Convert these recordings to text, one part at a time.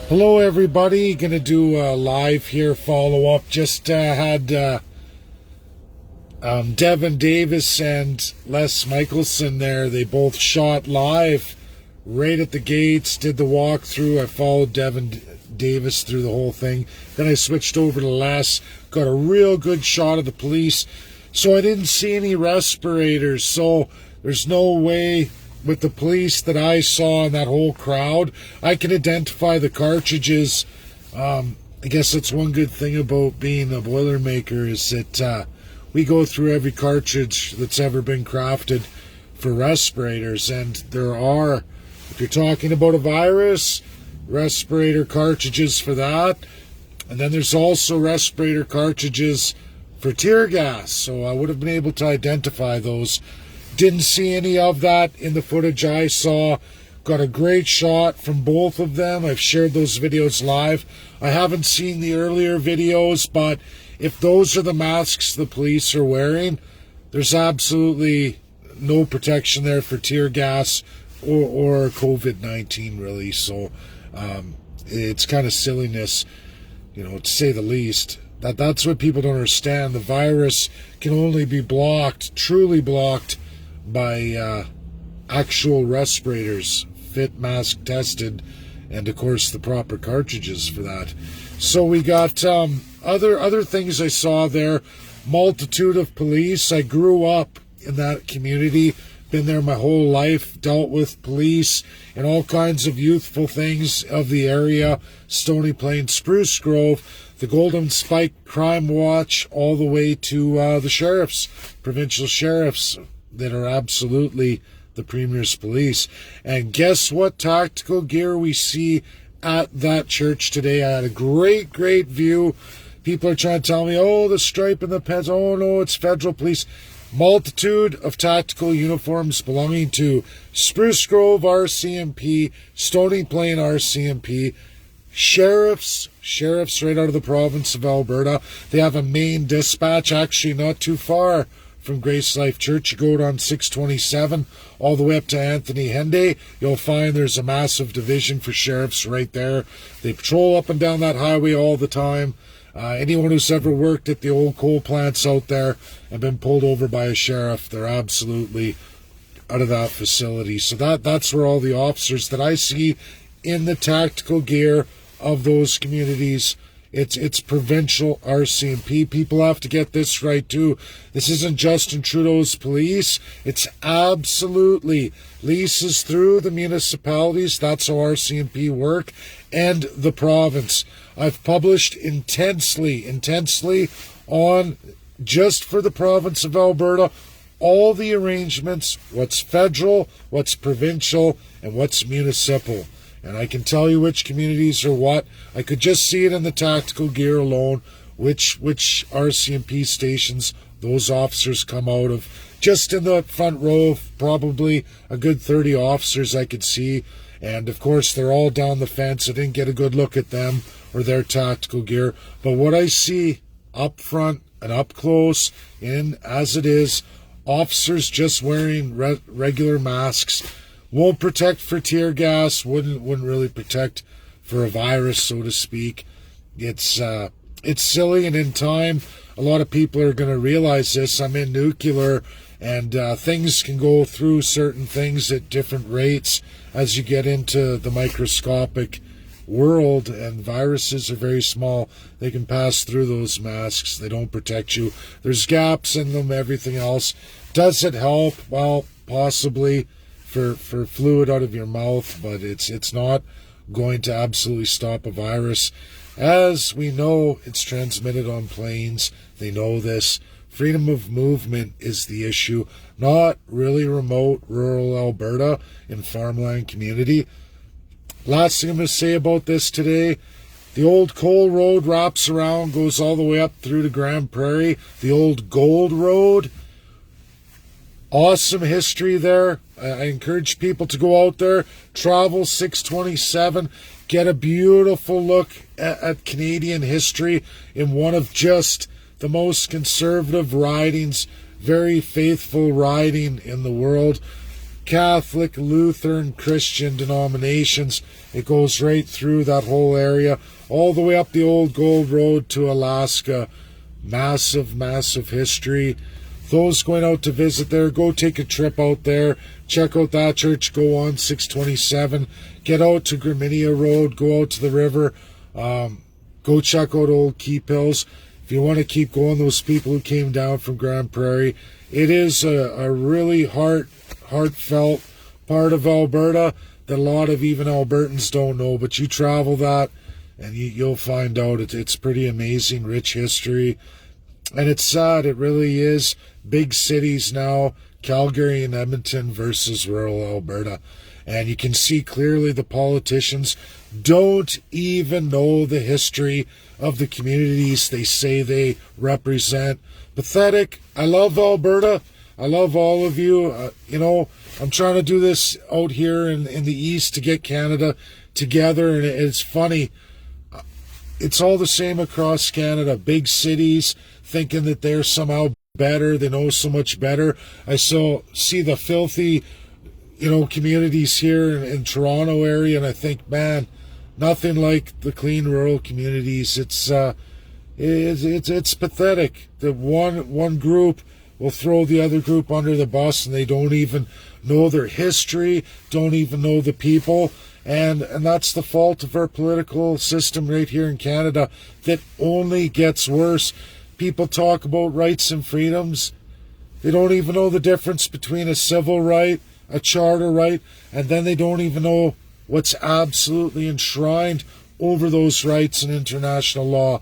Hello everybody, gonna do a live here follow-up. Just had Devin Davis and Les Michaelson there. They both shot live right at the gates, did the walkthrough. I followed Devin Davis through the whole thing. Then I switched over to Les, got a real good shot of the police. So I didn't see any respirators, so there's no way with the police that I saw in that whole crowd. I can identify the cartridges. I guess that's one good thing about being a Boilermaker is that we go through every cartridge that's ever been crafted for respirators, and there are, if you're talking about a virus, respirator cartridges for that, and then there's also respirator cartridges for tear gas, so I would have been able to identify those. Didn't see any of that in the footage I saw. Got a great shot from both of them. I've shared those videos live. I haven't seen the earlier videos, but if those are the masks the police are wearing, there's absolutely no protection there for tear gas or COVID-19 really. So it's kind of silliness, to say the least. That's what people don't understand. The virus can only be blocked, truly blocked, by actual respirators, fit, mask, tested, and of course the proper cartridges for that. So we got other things I saw there. Multitude of police. I grew up in that community, been there my whole life, dealt with police and all kinds of youthful things of the area. Stony Plain, Spruce Grove, the Golden Spike Crime Watch, all the way to the sheriffs, provincial sheriffs, that are absolutely the Premier's police. And guess what tactical gear we see at that church today? I had a great view. People are trying to tell me, oh, the stripe and the pens. Oh, no, it's federal police. Multitude of tactical uniforms belonging to Spruce Grove RCMP, Stony Plain RCMP, sheriffs right out of the province of Alberta. They have a main dispatch actually not too far from Grace Life Church. You go down 627 all the way up to Anthony Henday. You'll find there's a massive division for sheriffs right there. They patrol up and down that highway all the time. Anyone who's ever worked at the old coal plants out there and been pulled over by a sheriff, they're absolutely out of that facility. So that's where all the officers that I see in the tactical gear of those communities. It's provincial RCMP. People have to get this right too. This isn't Justin Trudeau's police. It's absolutely leases through the municipalities. That's how RCMP work, and the province. I've published intensely on, just for the province of Alberta, all the arrangements, what's federal, what's provincial, and what's municipal. And I can tell you which communities are what. I could just see it in the tactical gear alone, which RCMP stations those officers come out of. Just in the front row, probably a good 30 officers I could see. And of course, they're all down the fence. I didn't get a good look at them or their tactical gear. But what I see up front and up close, in as it is, officers just wearing regular masks. Won't protect for tear gas, wouldn't really protect for a virus, so to speak. It's silly, and in time, a lot of people are going to realize this. I'm in nuclear, and things can go through certain things at different rates as you get into the microscopic world, and viruses are very small. They can pass through those masks. They don't protect you. There's gaps in them, everything else. Does it help? Well, possibly. For fluid out of your mouth, but it's not going to absolutely stop a virus. As we know, it's transmitted on planes. They know this. Freedom of movement is the issue, not really remote rural Alberta in farmland community. Last thing I'm going to say about this today, the old coal road wraps around, goes all the way up through to Grand Prairie. The old gold road, awesome history there. I encourage people to go out there, travel 627, get a beautiful look at Canadian history in one of just the most conservative ridings, very faithful riding in the world. Catholic, Lutheran, Christian denominations. It goes right through that whole area, all the way up the old Gold Road to Alaska. Massive, massive history. Those going out to visit there, go take a trip out there. Check out that church. Go on 627. Get out to Graminia Road. Go out to the river. Go check out Old Keep Hills. If you want to keep going, those people who came down from Grand Prairie. It is a really heartfelt part of Alberta that a lot of even Albertans don't know. But you travel that, and you'll find out it's pretty amazing, rich history. And it's sad, it really is. Big cities now, Calgary and Edmonton versus rural Alberta. And you can see clearly the politicians don't even know the history of the communities they say they represent. Pathetic. I love Alberta. I love all of you. I'm trying to do this out here in the East to get Canada together. And it's funny. It's all the same across Canada. Big cities thinking that they're somehow better. They know so much better. I still see the filthy, communities here in Toronto area, and I think, man, nothing like the clean rural communities. It's pathetic that one group will throw the other group under the bus, and they don't even know their history, don't even know the people. And that's the fault of our political system right here in Canada that only gets worse. People talk about rights and freedoms. They don't even know the difference between a civil right, a charter right, and then they don't even know what's absolutely enshrined over those rights in international law.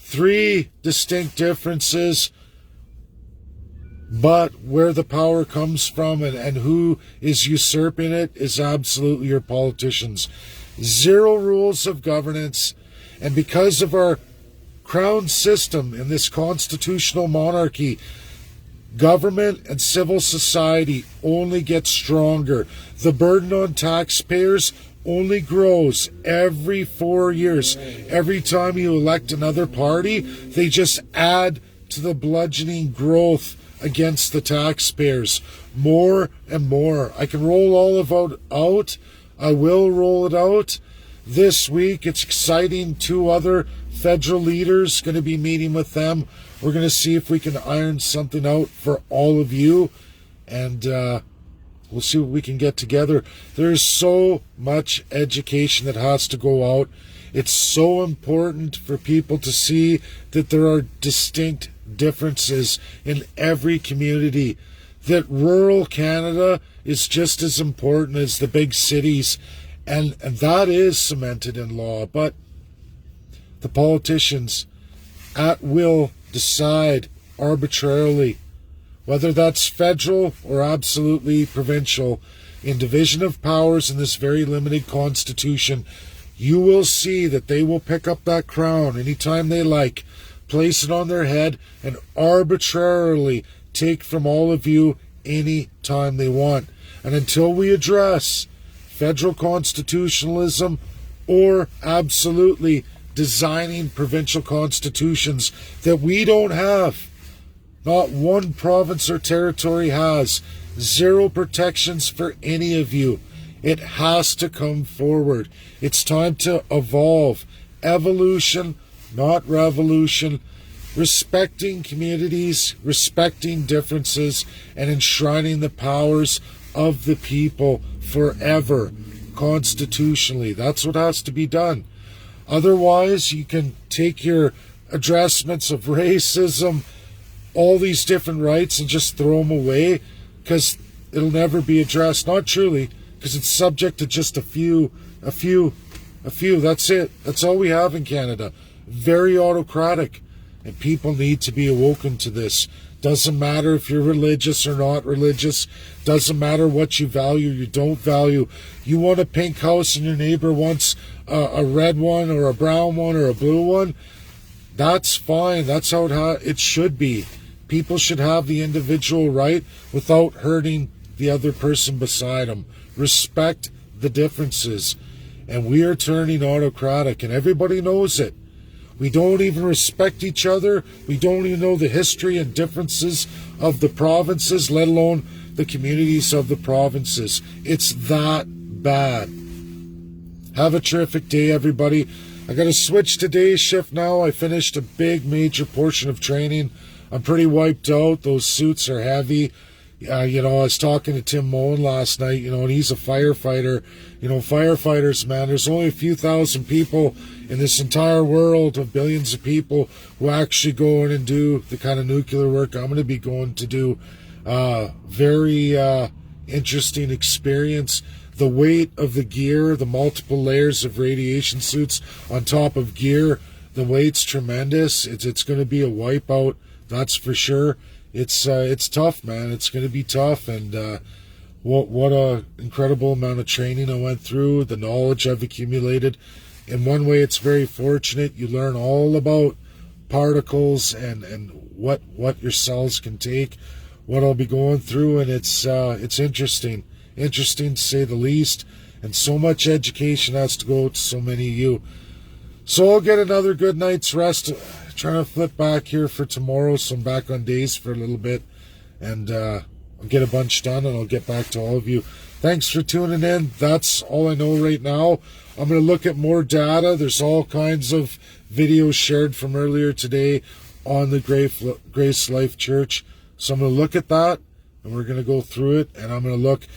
3 distinct differences, but where the power comes from and who is usurping it is absolutely your politicians. 0 rules of governance, and because of our crown system in this constitutional monarchy, government and civil society only get stronger. The burden on taxpayers only grows every 4 years. Every time you elect another party, they just add to the bludgeoning growth against the taxpayers. More and more. I can roll all of it out. I will roll it out. This week, it's exciting. 2 other federal leaders, going to be meeting with them. We're going to see if we can iron something out for all of you. And we'll see what we can get together. There's so much education that has to go out. It's so important for people to see that there are distinct differences in every community, that rural Canada is just as important as the big cities, and that is cemented in law. But the politicians at will decide arbitrarily, whether that's federal or absolutely provincial, in division of powers in this very limited constitution. You will see that they will pick up that crown anytime they like, place it on their head, and arbitrarily take from all of you any time they want. And until we address federal constitutionalism or absolutely designing provincial constitutions that we don't have, not one province or territory has, 0 protections for any of you, it has to come forward. It's time to evolve. Evolution, not revolution. Respecting communities, respecting differences, and enshrining the powers of the people forever, constitutionally. That's what has to be done. Otherwise, you can take your addressments of racism, all these different rights, and just throw them away, because it'll never be addressed. Not truly, because it's subject to just a few. That's it. That's all we have in Canada. Very autocratic. And people need to be awoken to this. Doesn't matter if you're religious or not religious. Doesn't matter what you value, you don't value. You want a pink house and your neighbor wants a red one or a brown one or a blue one. That's fine. That's how it should be. People should have the individual right without hurting the other person beside them. Respect the differences. And we are turning autocratic, and everybody knows it. We don't even respect each other. We don't even know the history and differences of the provinces, let alone the communities of the provinces. It's that bad. Have a terrific day, everybody. I got to switch to day shift now. I finished a big major portion of training. I'm pretty wiped out. Those suits are heavy. I was talking to Tim Moen last night, and he's a firefighter. Firefighters, man, there's only a few thousand people in this entire world of billions of people who actually go in and do the kind of nuclear work I'm going to be going to do. Very interesting experience. The weight of the gear, the multiple layers of radiation suits on top of gear, the weight's tremendous. It's going to be a wipeout, that's for sure. It's tough, man. It's going to be tough, and what a incredible amount of training I went through, the knowledge I've accumulated. In one way, it's very fortunate. You learn all about particles and what your cells can take, what I'll be going through, and it's interesting to say the least, and so much education has to go to so many of you. So I'll get another good night's rest. Trying to flip back here for tomorrow, so I'm back on days for a little bit, and I'll get a bunch done, and I'll get back to all of you. Thanks for tuning in. That's all I know right now. I'm going to look at more data. There's all kinds of videos shared from earlier today on the Grace Life Church, so I'm going to look at that, and we're going to go through it, and I'm going to look